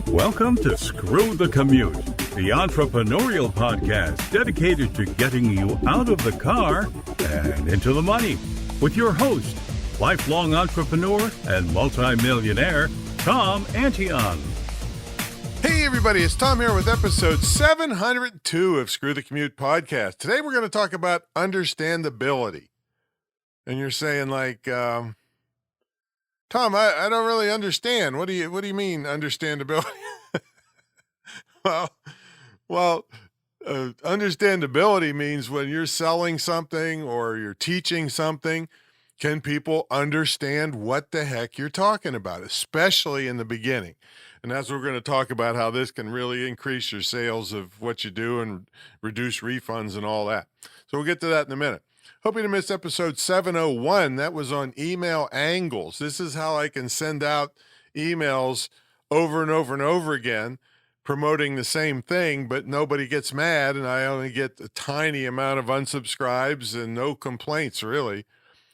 Welcome to Screw the Commute, the entrepreneurial podcast dedicated to getting you out of the car and into the money. With your host, lifelong entrepreneur and multimillionaire, Tom Antion. Hey everybody, it's Tom here with episode 702 of Screw the Commute podcast. Today we're going to talk about understandability. And you're saying like, Tom, I don't really understand. What do you mean understandability? well, understandability means when you're selling something or you're teaching something, can people understand what the heck you're talking about, especially in the beginning? And that's what we're going to talk about, how this can really increase your sales of what you do and reduce refunds and all that. So we'll get to that in a minute. Hope you didn't miss episode 701. That was on email angles. This is how I can send out emails over and over and over again, promoting the same thing, but nobody gets mad, and I only get a tiny amount of unsubscribes and no complaints, really.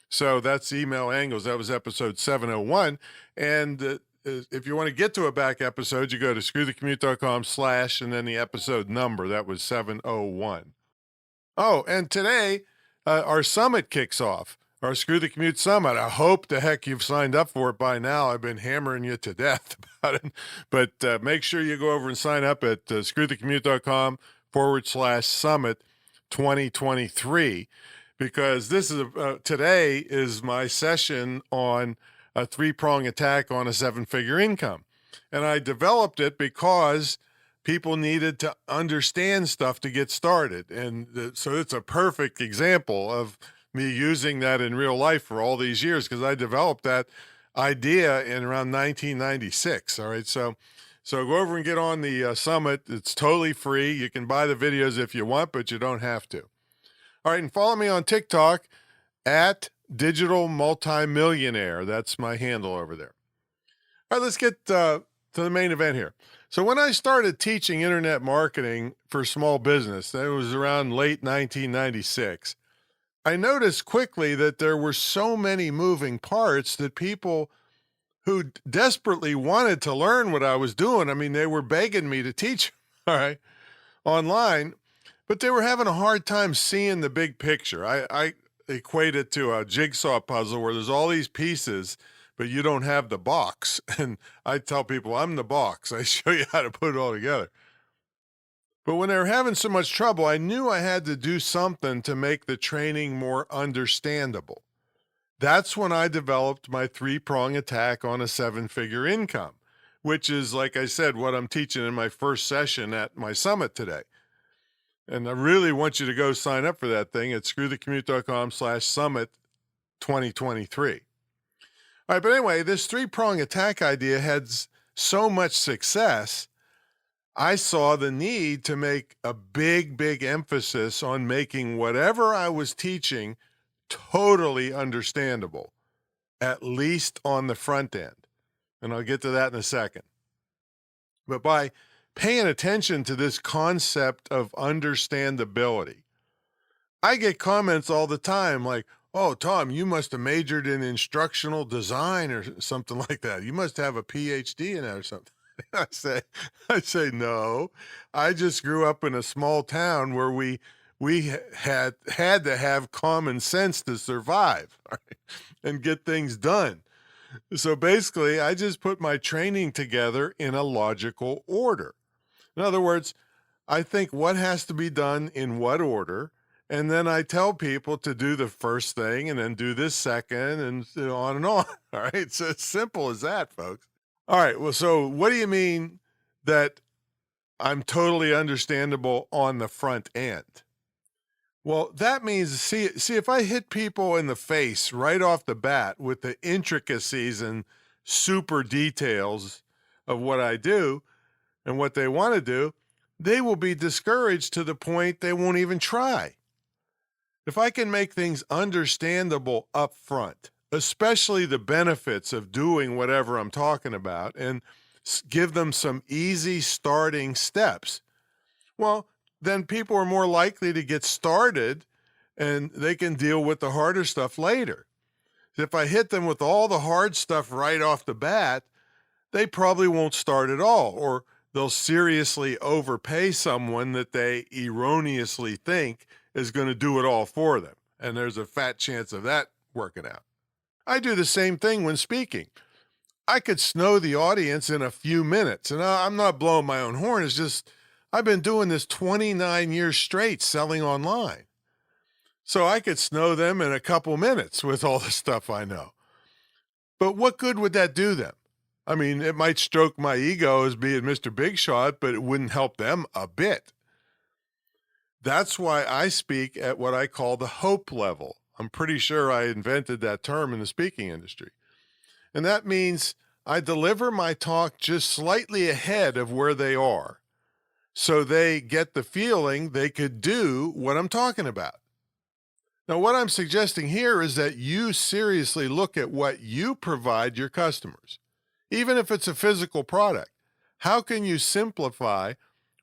So that's email angles. That was episode 701. And if you want to get to a back episode, you go to screwthecommute.com/ and then the episode number. That was 701. Oh, and today our summit kicks off, our Screw the Commute Summit. I hope the heck you've signed up for it by now. I've been hammering you to death about it. But make sure you go over and sign up at screwthecommute.com/summit 2023, because this is today is my session on a three-prong attack on a seven-figure income. And I developed it because people needed to understand stuff to get started. And so it's a perfect example of me using that in real life for all these years, because I developed that idea in around 1996. All right. So go over and get on the summit. It's totally free. You can buy the videos if you want, but you don't have to. All right. And follow me on TikTok at Digital Multimillionaire. That's my handle over there. All right, let's get to the main event here. So when I started teaching internet marketing for small business, that was around late 1996, I noticed quickly that there were so many moving parts that people who desperately wanted to learn what I was doing, I mean, they were begging me to teach, all right, online, but they were having a hard time seeing the big picture. I equate it to a jigsaw puzzle where there's all these pieces, but you don't have the box. And I tell people, I'm the box. I show you how to put it all together. But when they were having so much trouble, I knew I had to do something to make the training more understandable. That's when I developed my three-prong attack on a seven-figure income, which is, like I said, what I'm teaching in my first session at my summit today. And I really want you to go sign up for that thing at screwthecommute.com/summit 2023. All right, but anyway, this three-prong attack idea had so much success, I saw the need to make a big, big emphasis on making whatever I was teaching totally understandable, at least on the front end. And I'll get to that in a second. But by paying attention to this concept of understandability, I get comments all the time like, oh, Tom, you must have majored in instructional design or something like that. You must have a PhD in that or something. I say, no, I just grew up in a small town where we had to have common sense to survive, right, and get things done. So basically, I just put my training together in a logical order. In other words, I think what has to be done in what order, and then I tell people to do the first thing and then do this second, and on and on. All right. It's as simple as that, folks. All right. Well, so what do you mean that I'm totally understandable on the front end? Well, that means, see, if I hit people in the face right off the bat with the intricacies and super details of what I do and what they want to do, they will be discouraged to the point they won't even try. If I can make things understandable up front, especially the benefits of doing whatever I'm talking about, and give them some easy starting steps, well, then people are more likely to get started and they can deal with the harder stuff later. If I hit them with all the hard stuff right off the bat, they probably won't start at all, or they'll seriously overpay someone that they erroneously think is going to do it all for them. And there's a fat chance of that working out. I do the same thing when speaking. I could snow the audience in a few minutes. And I'm not blowing my own horn. It's just I've been doing this 29 years straight selling online. So I could snow them in a couple minutes with all the stuff I know. But what good would that do them? I mean, it might stroke my ego as being Mr. Big Shot, but it wouldn't help them a bit. That's why I speak at what I call the hope level. I'm pretty sure I invented that term in the speaking industry. And that means I deliver my talk just slightly ahead of where they are, so they get the feeling they could do what I'm talking about. Now, what I'm suggesting here is that you seriously look at what you provide your customers. Even if it's a physical product, how can you simplify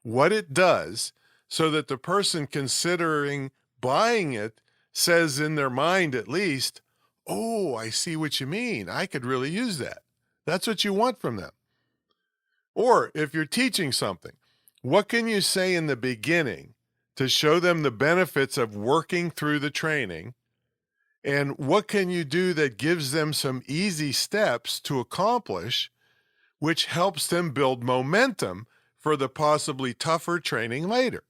what it does so that the person considering buying it says in their mind at least, oh, I see what you mean. I could really use that. That's what you want from them. Or if you're teaching something, what can you say in the beginning to show them the benefits of working through the training? And what can you do that gives them some easy steps to accomplish, which helps them build momentum for the possibly tougher training later?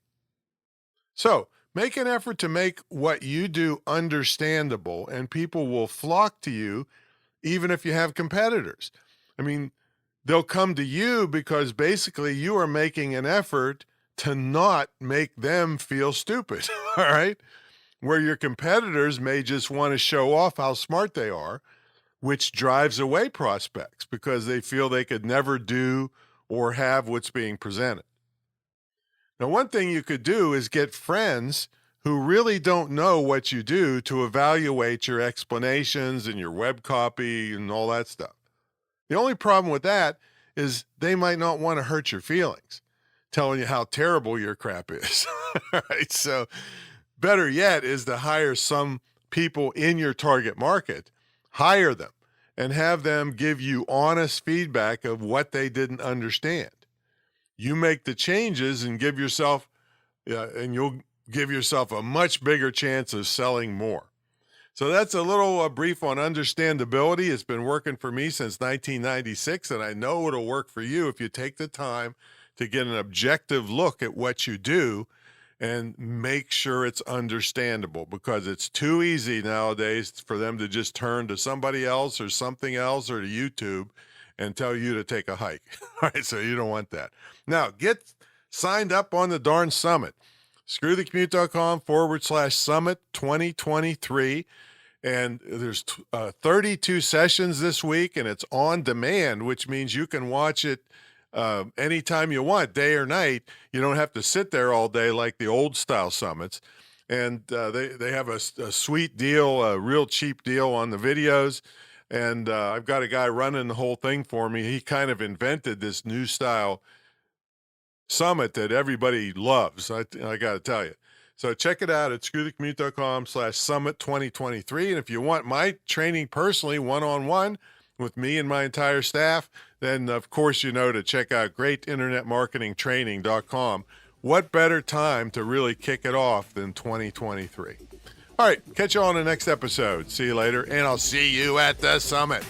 So make an effort to make what you do understandable, and people will flock to you even if you have competitors. I mean, they'll come to you because basically you are making an effort to not make them feel stupid, all right? Where your competitors may just want to show off how smart they are, which drives away prospects because they feel they could never do or have what's being presented. Now, one thing you could do is get friends who really don't know what you do to evaluate your explanations and your web copy and all that stuff. The only problem with that is they might not want to hurt your feelings, telling you how terrible your crap is. Right? So better yet is to hire some people in your target market, hire them, and have them give you honest feedback of what they didn't understand. You make the changes and give yourself, and you'll give yourself a much bigger chance of selling more. So that's a little brief on understandability. It's been working for me since 1996, and I know it'll work for you if you take the time to get an objective look at what you do and make sure it's understandable, because it's too easy nowadays for them to just turn to somebody else or something else or to YouTube and tell you to take a hike. All right, so you don't want that. Now, get signed up on the darn summit. ScrewTheCommute.com/summit 2023. And there's 32 sessions this week, and it's on demand, which means you can watch it anytime you want, day or night. You don't have to sit there all day like the old style summits. And they have a sweet deal, a real cheap deal on the videos. And I've got a guy running the whole thing for me. He kind of invented this new style summit that everybody loves. I got to tell you. So check it out at ScrewTheCommute.com/summit 2023. And if you want my training personally, one-on-one with me and my entire staff, then of course you know to check out GreatInternetMarketingTraining.com. What better time to really kick it off than 2023? All right, catch you on the next episode. See you later, and I'll see you at the summit.